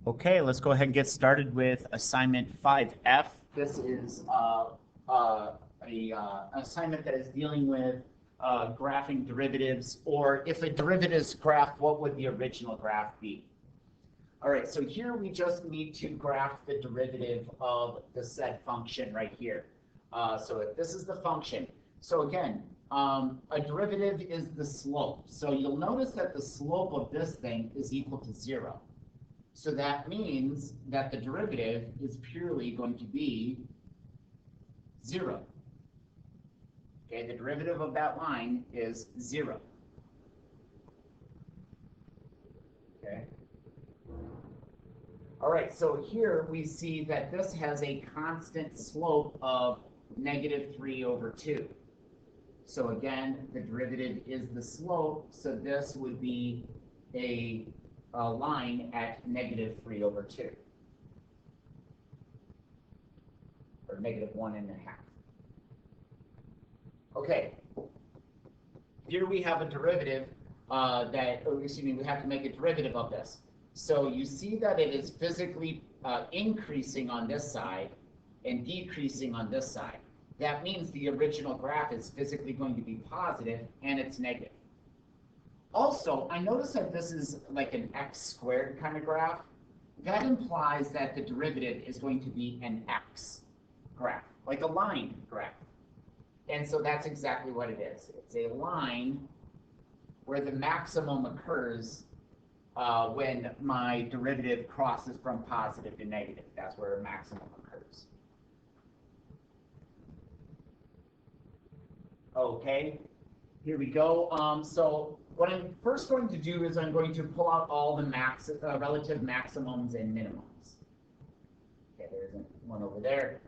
Okay, let's go ahead and get started with assignment 5F. This is an assignment that is dealing with graphing derivatives, or if a derivative is graphed, what would the original graph be? All right, so here we just need to graph the derivative of the said function right here. So if this is the function, so again, a derivative is the slope. So you'll notice that the slope of this thing is equal to 0. So that means that the derivative is purely going to be 0. Okay, the derivative of that line is 0. Okay. All right, so here we see that this has a constant slope of -3/2. So again, the derivative is the slope, so this would be a line at -3/2, or -1.5. Okay, here we have a derivative we have to make a derivative of this. So you see that it is physically increasing on this side and decreasing on this side. That means the original graph is physically going to be positive and it's negative. Also, I notice that this is like an x squared kind of graph. That implies that the derivative is going to be an x graph, like a line graph. And so that's exactly what it is. It's a line where the maximum occurs when my derivative crosses from positive to negative. That's where a maximum occurs. Okay, here we go. So what I'm first going to do is I'm going to pull out all the relative maximums and minimums. Okay, there's one over there.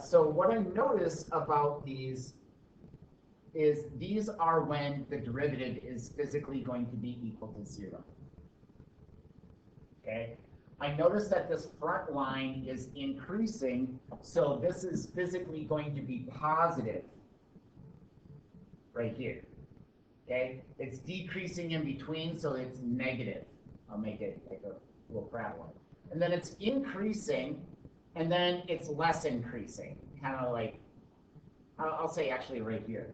So what I notice about these is these are when the derivative is physically going to be equal to 0. Okay, I notice that this front line is increasing, so this is physically going to be positive right here. Okay, it's decreasing in between, so it's negative. I'll make it like a little parabola. And then it's increasing, and then it's less increasing, kind of like, I'll say actually right here.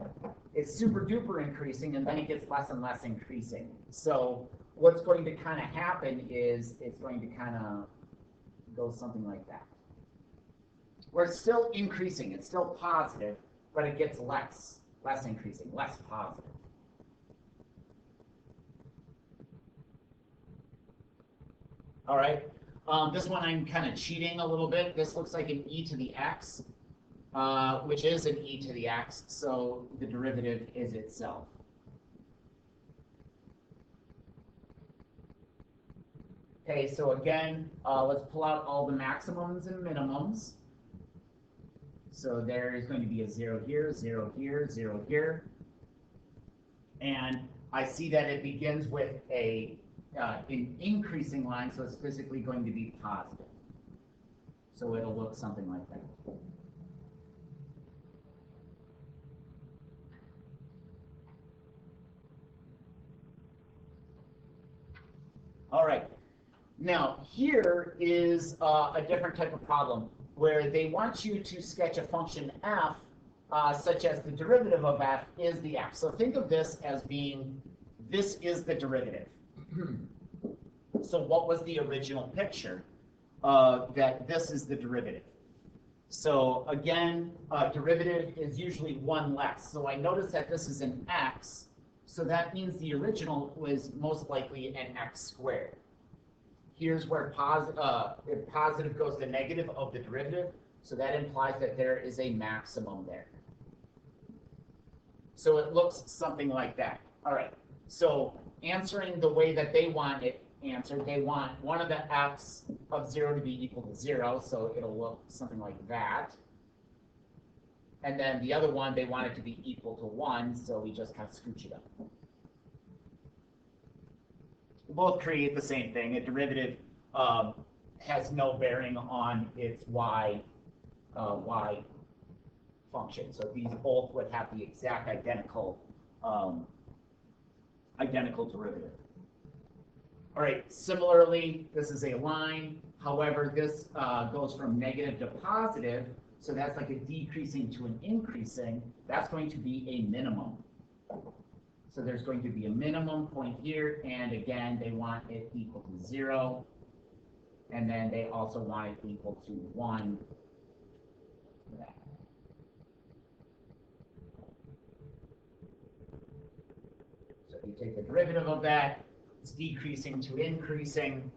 It's super duper increasing, and then it gets less and less increasing. So what's going to kind of happen is it's going to kind of go something like that. Where it's still increasing, it's still positive, but it gets less increasing, less positive. All right, this one I'm kind of cheating a little bit. This looks like an e to the x. Which is an e to the x, so the derivative is itself. Okay, so again, let's pull out all the maximums and minimums. So there is going to be a 0 here, 0 here, 0 here. And I see that it begins with an increasing line, so it's physically going to be positive. So it'll look something like that. All right. Now, here is a different type of problem where they want you to sketch a function f such as the derivative of f is the f. So think of this as being, this is the derivative. So what was the original picture? That this is the derivative. So again, derivative is usually 1 less. So I notice that this is an x. So that means the original was most likely an x squared. Here's where if positive goes to negative of the derivative, so that implies that there is a maximum there. So it looks something like that. All right, so answering the way that they want it answered, they want one of the f's of 0 to be equal to 0, so it'll look something like that. And then the other one, they want it to be equal to 1, so we just kind of scooch it up. Both create the same thing. A derivative has no bearing on its y function. So these both would have the exact identical derivative. All right, similarly, this is a line. However, this goes from negative to positive, so that's like a decreasing to an increasing. That's going to be a minimum. So there's going to be a minimum point here, and again, they want it equal to 0. And then they also want it equal to 1. So if you take the derivative of that, it's decreasing to increasing.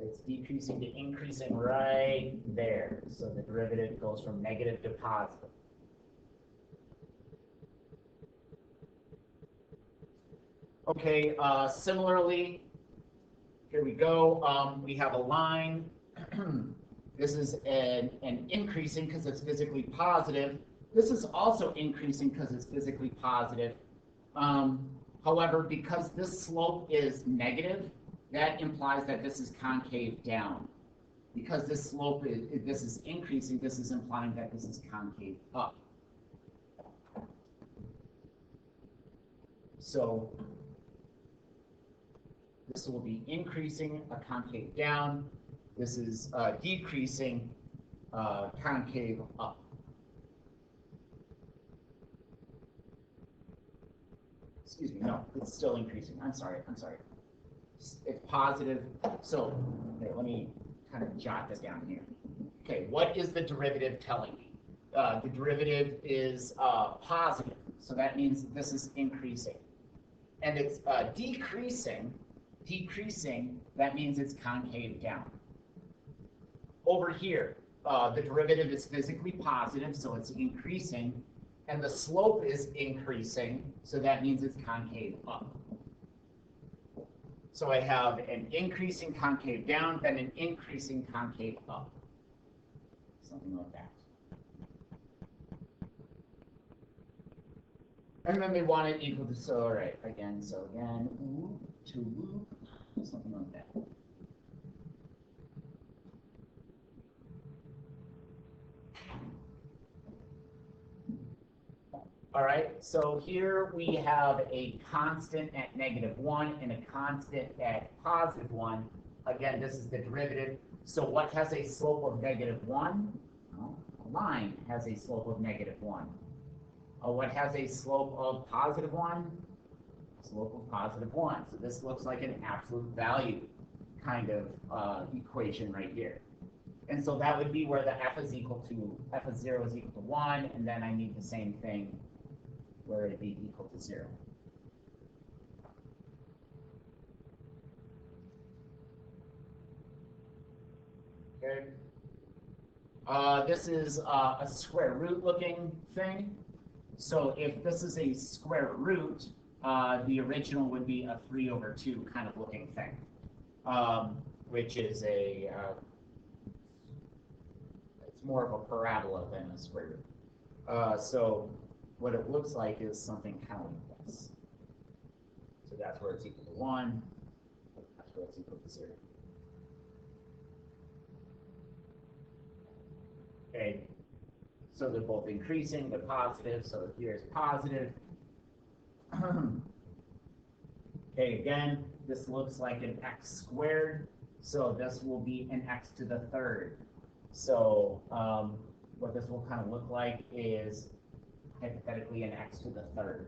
It's decreasing to increasing right there. So the derivative goes from negative to positive. Okay, similarly, here we go. We have a line. This is an increasing because it's physically positive. This is also increasing because it's physically positive. However, because this slope is negative, that implies that this is concave down. Because this slope this is increasing, this is implying that this is concave up. So this will be increasing, a concave down. This is decreasing, concave up. Excuse me, no, it's still increasing. I'm sorry. It's positive. So okay, let me kind of jot this down here. Okay, what is the derivative telling me? The derivative is positive, so that means this is increasing. And it's decreasing, that means it's concave down. Over here, the derivative is physically positive, so it's increasing, and the slope is increasing, so that means it's concave up. So I have an increasing concave down, then an increasing concave up. Something like that. And then they want it equal to, so all right, again, whoop to whoop, something like that. All right, so here we have a constant at -1 and a constant at +1. Again, this is the derivative. So what has a slope of -1? Well, a line has a slope of -1. What has a slope of +1? Slope of +1. So this looks like an absolute value kind of equation right here. And so that would be where the f of 0 is equal to 1, and then I need the same thing where it'd be equal to 0. Okay. This is a square root looking thing. So if this is a square root, the original would be a 3/2 kind of looking thing, which is it's more of a parabola than a square root. So what it looks like is something kind of like this. So that's where it's equal to 1. That's where it's equal to 0. Okay. So they're both increasing, they're positive, so here's positive. Okay, again, this looks like an x squared, so this will be an x to the 3rd. So what this will kind of look like is hypothetically an x to the 3rd.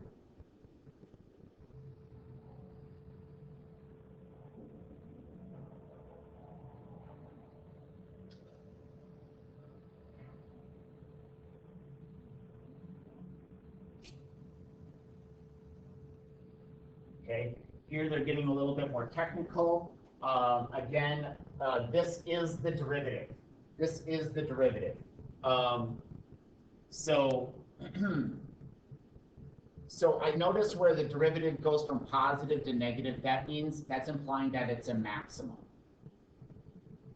Okay, here they're getting a little bit more technical. Again, this is the derivative. This is the derivative. So I notice where the derivative goes from positive to negative, that means that's implying that it's a maximum.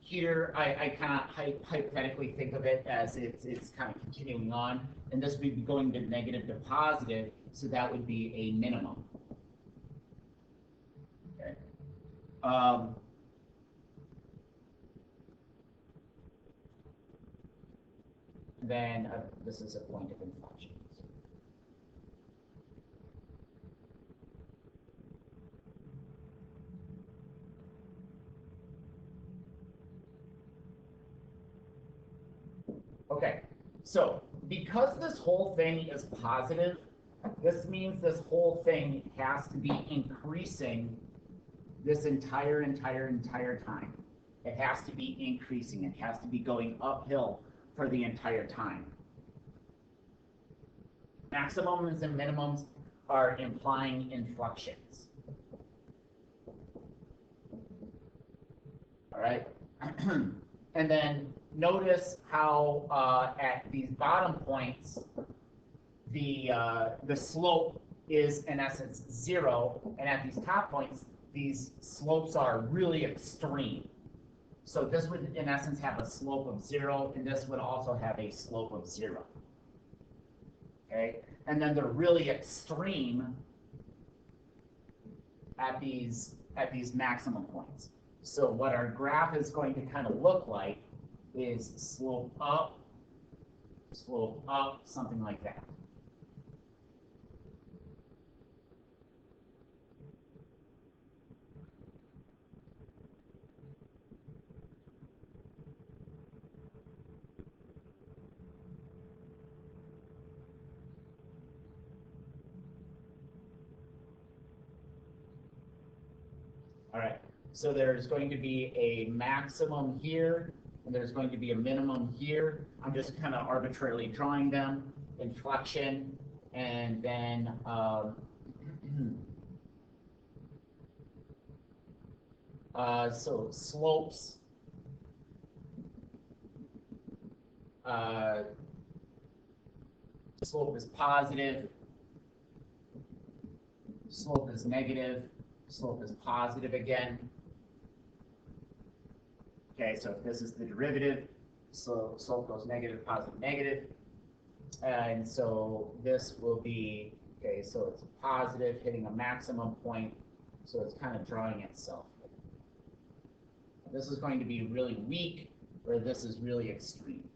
Here, I kind of hypothetically think of it as it's kind of continuing on, and this would be going to negative to positive, so that would be a minimum. Okay. Then this is a point of inflection. Okay, so because this whole thing is positive, this means this whole thing has to be increasing this entire time. It has to be increasing. It has to be going uphill for the entire time. Maximums and minimums are implying inflections. All right. And then notice how at these bottom points, the slope is in essence 0, and at these top points, these slopes are really extreme. So this would in essence have a slope of 0, and this would also have a slope of 0. Okay, and then they're really extreme at these maximum points. So what our graph is going to kind of look like is slope up, something like that. All right, so there's going to be a maximum here, and there's going to be a minimum here. I'm just kind of arbitrarily drawing them, inflection, and then so slopes, slope is positive, slope is negative, slope is positive again. Okay, so if this is the derivative, so slope goes negative, positive, negative. And so this will be, okay, so it's positive, hitting a maximum point, so it's kind of drawing itself. This is going to be really weak, or this is really extreme.